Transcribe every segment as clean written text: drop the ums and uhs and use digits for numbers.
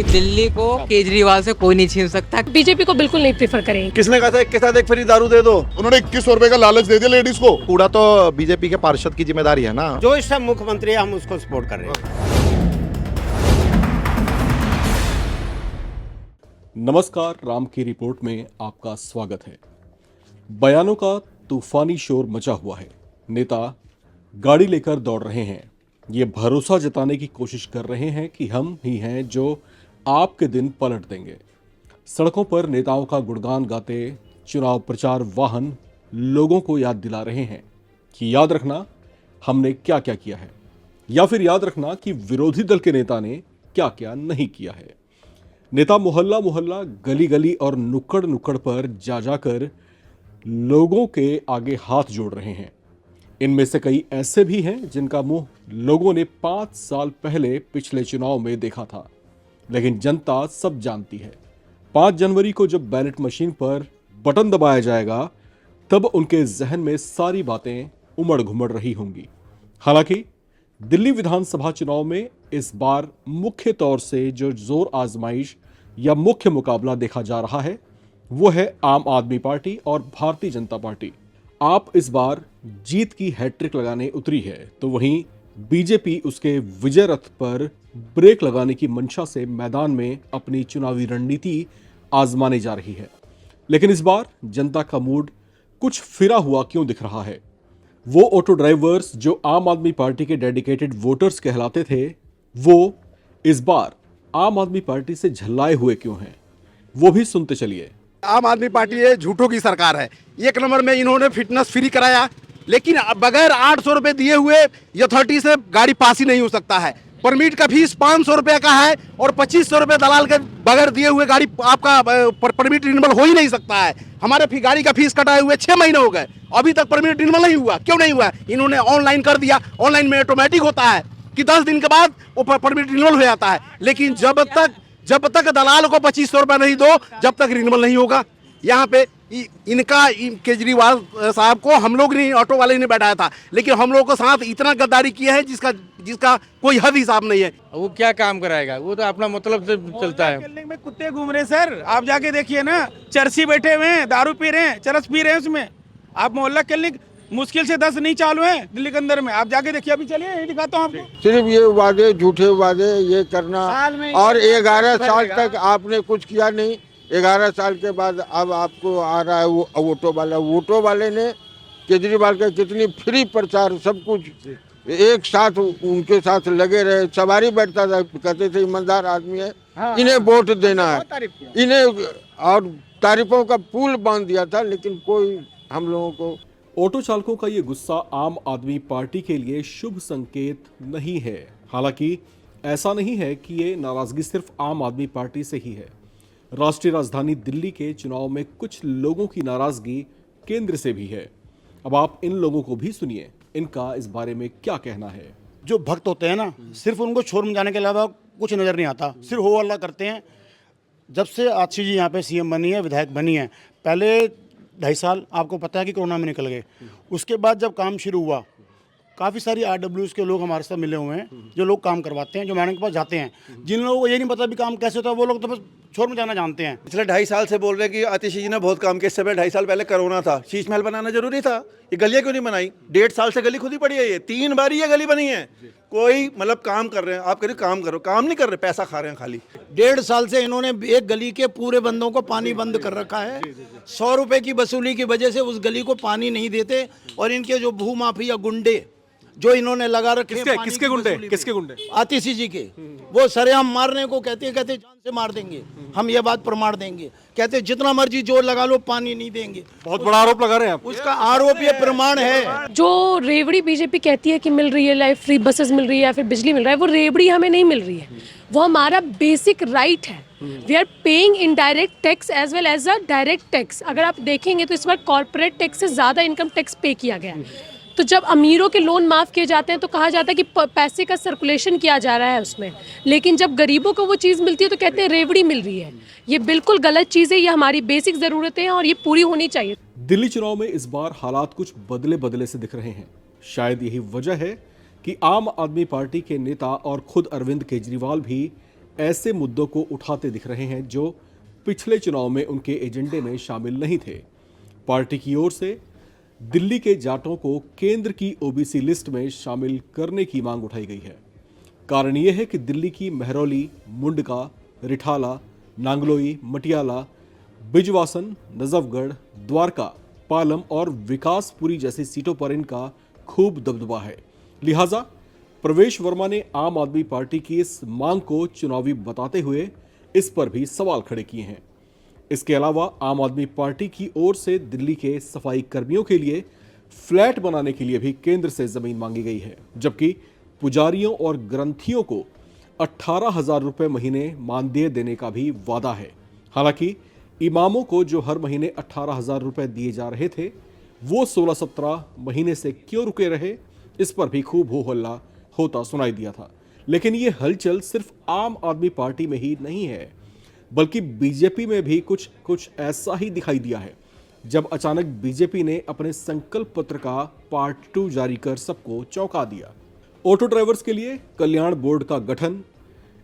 दिल्ली को केजरीवाल से कोई नहीं छीन सकता। बीजेपी को बिल्कुल नहीं प्रेफर करेंगे। किसने कहा था एक के साथ एक फ्री दारू दे दो? उन्होंने 2100 रुपए का लालच दे दिया लेडीज को। कूड़ा तो बीजेपी के पार्षद की जिम्मेदारी है ना। जो इस टाइम मुख्यमंत्री है हम उसको सपोर्ट कर रहे हैं। नमस्कार, राम की रिपोर्ट में आपका स्वागत है। बयानों का तूफानी शोर मचा हुआ है। नेता गाड़ी लेकर दौड़ रहे हैं। ये भरोसा जताने की कोशिश कर रहे हैं कि हम ही हैं जो आपके दिन पलट देंगे। सड़कों पर नेताओं का गुणगान गाते चुनाव प्रचार वाहन लोगों को याद दिला रहे हैं कि याद रखना हमने क्या क्या किया है, या फिर याद रखना कि विरोधी दल के नेता ने क्या क्या नहीं किया है। नेता मोहल्ला मोहल्ला, गली गली और नुक्कड़ नुक्कड़ पर जा जाकर लोगों के आगे हाथ जोड़ रहे हैं। इनमें से कई ऐसे भी हैं जिनका मुंह लोगों ने 5 साल पहले पिछले चुनाव में देखा था, लेकिन जनता सब जानती है। 5 जनवरी को जब बैलेट मशीन पर बटन दबाया जाएगा तब उनके जहन में सारी बातें उमड़ घुमड़ रही होंगी। हालांकि दिल्ली विधानसभा चुनाव में इस बार मुख्य तौर से जो जोर आजमाइश या मुख्य मुकाबला देखा जा रहा है वो है आम आदमी पार्टी और भारतीय जनता पार्टी। आप इस बार जीत की हैट्रिक लगाने उतरी है, तो वहीं बीजेपी उसके विजय रथ पर ब्रेक लगाने की मंशा से मैदान में अपनी चुनावी रणनीति आजमाने जा रही है। लेकिन इस बार जनता का मूड कुछ फिरा हुआ क्यों दिख रहा है? वो ऑटो ड्राइवर्स जो आम आदमी पार्टी के डेडिकेटेड वोटर्स कहलाते थे, वो इस बार आम आदमी पार्टी से झल्लाए हुए क्यों हैं? वो भी सुनते चलिए। आम आदमी पार्टी ये झूठों की सरकार है। एक नंबर में इन्होंने फिटनेस फ्री कराया, लेकिन बगैर 800 रुपए दिए हुए अथॉरिटी से गाड़ी पास ही नहीं हो सकता है। परमिट का फीस 500 रुपए का है और 2500 रुपए दलाल के बगैर दिए हुए गाड़ी आपका परमिट रिन्यूअल हो ही नहीं सकता है। हमारे गाड़ी का फीस कटाए हुए 6 महीने हो गए, अभी तक परमिट रिन्यूअल नहीं हुआ। क्यों नहीं हुआ? इन्होंने ऑनलाइन कर दिया। ऑनलाइन में ऑटोमेटिक होता है कि 10 दिन के बाद वो परमिट रिन्यूअल हो जाता है, लेकिन जब तक दलाल को 2500 रुपए नहीं दो जब तक रिन्यूअल नहीं होगा। यहाँ पे केजरीवाल साहब को हम लोग ने, ऑटो वाले ने बैठाया था, लेकिन हम लोगों के साथ इतना गद्दारी किया है जिसका कोई हद हिसाब नहीं है। वो क्या काम कराएगा? वो तो अपना मतलब से चलता है। क्लिनिक में कुत्ते घूम रहे सर, आप जाके देखिए ना। चरसी बैठे हुए हैं, दारू पी रहे हैं, चरस पी रहे हैं उसमें। आप मोहल्ला क्लिनिक मुश्किल से 10 नहीं चालू है दिल्ली के अंदर में। आप जाके देखिए, अभी चलिए यही दिखाता हूँ आपको। सिर्फ ये वादे, झूठे वादे ये करना, और 11 साल तक आपने कुछ किया नहीं। 11 साल के बाद अब आपको आ रहा है वो ऑटो वाले ने केजरीवाल का कितनी फ्री प्रचार, सब कुछ एक साथ उनके साथ लगे रहे। सवारी बैठता था, कहते थे ईमानदार आदमी है, इन्हें वोट देना है, इन्हें, और तारीफों का पुल बांध दिया था, लेकिन कोई हम लोगों को। ऑटो चालकों का ये गुस्सा आम आदमी पार्टी के लिए शुभ संकेत नहीं है। हालांकि ऐसा नहीं है कि ये नाराजगी सिर्फ आम आदमी पार्टी से ही है। राष्ट्रीय राजधानी दिल्ली के चुनाव में कुछ लोगों की नाराजगी केंद्र से भी है। अब आप इन लोगों को भी सुनिए, इनका इस बारे में क्या कहना है। जो भक्त होते हैं ना, सिर्फ उनको शोर मचाने के अलावा कुछ नजर नहीं आता, सिर्फ हो हल्ला करते हैं। जब से आतिशी जी यहाँ पे सीएम बनी है, विधायक बनी है, पहले 2.5 साल आपको पता है कि कोरोना में निकल गए। उसके बाद जब काम शुरू हुआ, काफ़ी सारी RWs के लोग हमारे साथ मिले हुए हैं, जो लोग काम करवाते हैं, जो मैडम के पास जाते हैं। जिन लोगों को ये नहीं पता भी काम कैसे होता है, वो लोग तो बस शोर मचाना जानते हैं। पिछले 2.5 साल से बोल रहे हैं कि आतिशी जी ने बहुत काम किया। इससे पहले 2.5 साल पहले कोरोना था, शीश महल बनाना जरूरी था। ये गलियां क्यों नहीं बनाई? 1.5 साल से गली खुद ही पड़ी है। ये 3 बार ये गली बनी है। कोई मतलब काम कर रहे हैं, आप कह रहे काम करो, काम नहीं कर रहे, पैसा खा रहे हैं खाली। 1.5 साल से इन्होंने एक गली के पूरे बंदों को पानी बंद कर रखा है। 100 रुपए की वसूली की वजह से उस गली को पानी नहीं देते, और इनके जो भू माफिया गुंडे जो इन्होंने लगा रखे, किसके गुंडे? आतिशी जी के। वो सरेआम मारने को कहते जान से मार देंगे, हम ये बात प्रमाण देंगे। कहते जितना मर्जी जोर लगा लो, पानी नहीं देंगे। बहुत बड़ा आरोप लगा रहे हैं आप। उसका आरोप ये प्रमाण है। जो रेवड़ी बीजेपी कहती है कि मिल रही है, लाइफ फ्री बसेस मिल रही है या फिर बिजली मिल रहा है, वो रेवड़ी हमें नहीं मिल रही है। वो हमारा बेसिक राइट है। We are paying indirect tax as well as a direct tax. अगर आप देखेंगे तो इस बार कॉर्पोरेट टैक्स से ज़्यादा इनकम टैक्स पे किया गया है। तो जब अमीरों के लोन माफ़ किए जाते हैं तो कहा जाता है कि पैसे का सर्कुलेशन किया जा रहा है उसमें, लेकिन जब गरीबों को वो चीज़ मिलती है तो कहते हैं रेवड़ी मिल रही है। ये बिल्कुल गलत चीज़ है। ये हमारी बेसिक ज़रूरतें हैं और ये पूरी होनी चाहिए। दिल्ली चुनाव में इस बार हालात कुछ बदले बदले से दिख रहे हैं। शायद यही वजह है कि आम आदमी पार्टी के नेता और खुद अरविंद केजरीवाल भी ऐसे मुद्दों को उठाते दिख रहे हैं जो पिछले चुनाव में उनके एजेंडे में शामिल नहीं थे। पार्टी की ओर से दिल्ली के जाटों को केंद्र की ओबीसी लिस्ट में शामिल करने की मांग उठाई गई है। कारण यह है कि दिल्ली की महरौली, मुंडका, रिठाला, नांगलोई, मटियाला, बिजवासन, नजफगढ़, द्वारका, पालम और विकासपुरी जैसी सीटों पर इनका खूब दबदबा है। लिहाजा प्रवेश वर्मा ने आम आदमी पार्टी की इस मांग को चुनावी बताते हुए इस पर भी सवाल खड़े किए हैं। इसके अलावा आम आदमी पार्टी की ओर से दिल्ली के सफाई कर्मियों के लिए फ्लैट बनाने के लिए भी केंद्र से जमीन मांगी गई है, जबकि पुजारियों और ग्रंथियों को 18,000 रुपए महीने मानदेय देने का भी वादा है। हालांकि इमामों को जो हर महीने 18,000 रुपए दिए जा रहे थे, वो 16-17 महीने से क्यों रुके रहे, इस पर भी खूब हो हल्ला होता सुनाई दिया था। लेकिन ये हलचल सिर्फ आम आदमी पार्टी में ही नहीं है, बल्कि बीजेपी में भी कुछ ऐसा ही दिखाई दिया है, जब अचानक बीजेपी ने अपने संकल्प पत्र का पार्ट 2 जारी कर सबको चौंका दिया। ऑटो ड्राइवर्स के लिए कल्याण बोर्ड का गठन,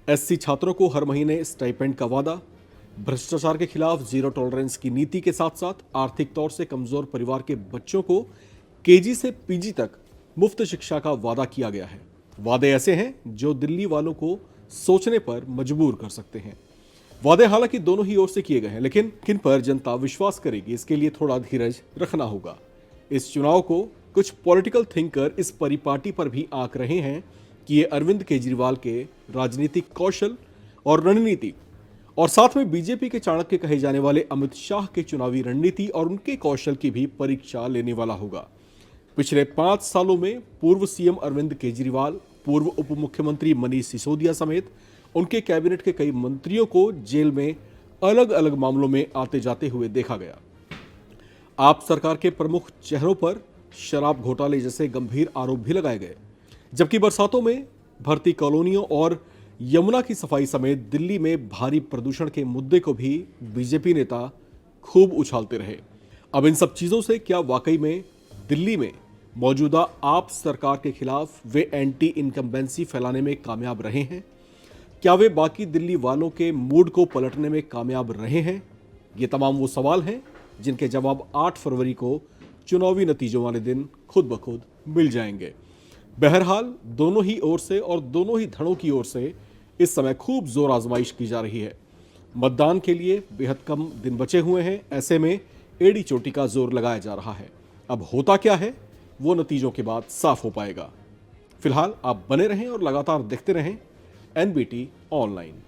एससी छात्रों को हर महीने स्टाइपेंड का वादा, भ्रष्टाचार के खिलाफ जीरो टॉलरेंस की नीति के साथ साथ आर्थिक तौर से कमजोर परिवार के बच्चों को केजी से पीजी तक मुफ्त शिक्षा का वादा किया गया है। वादे ऐसे हैं जो दिल्ली वालों को सोचने पर मजबूर कर सकते हैं। वादे हालांकि दोनों ही ओर से किए गए हैं, लेकिन किन पर जनता विश्वास करेगी, इसके लिए थोड़ा धीरज रखना होगा। इस चुनाव को कुछ पॉलिटिकल थिंकर इस परिपाटी पर भी आंक रहे हैं कि ये अरविंद केजरीवाल के राजनीतिक कौशल और रणनीति और साथ में बीजेपी के चाणक्य कहे जाने वाले अमित शाह के चुनावी रणनीति और उनके कौशल की भी परीक्षा लेने वाला होगा। पिछले 5 सालों में पूर्व सीएम अरविंद केजरीवाल, पूर्व उप मुख्यमंत्री मनीष सिसोदिया समेत उनके कैबिनेट के कई मंत्रियों को जेल में अलग अलग मामलों में आते जाते हुए देखा गया। आप सरकार के प्रमुख चेहरों पर शराब घोटाले जैसे गंभीर आरोप भी लगाए गए, जबकि बरसातों में भर्ती कॉलोनियों और यमुना की सफाई समेत दिल्ली में भारी प्रदूषण के मुद्दे को भी बीजेपी नेता खूब उछालते रहे। अब इन सब चीजों से क्या वाकई में दिल्ली में मौजूदा आप सरकार के खिलाफ वे एंटी इनकम्बेंसी फैलाने में कामयाब रहे हैं? क्या वे बाकी दिल्ली वालों के मूड को पलटने में कामयाब रहे हैं? ये तमाम वो सवाल हैं जिनके जवाब 8 फरवरी को चुनावी नतीजों वाले दिन खुद ब खुद मिल जाएंगे। बहरहाल दोनों ही ओर से और दोनों ही धड़ों की ओर से इस समय खूब जोर आजमाइश की जा रही है। मतदान के लिए बेहद कम दिन बचे हुए हैं, ऐसे में एड़ी चोटी का जोर लगाया जा रहा है। अब होता क्या है वो नतीजों के बाद साफ हो पाएगा। फिलहाल आप बने रहें और लगातार देखते रहें NBT ऑनलाइन।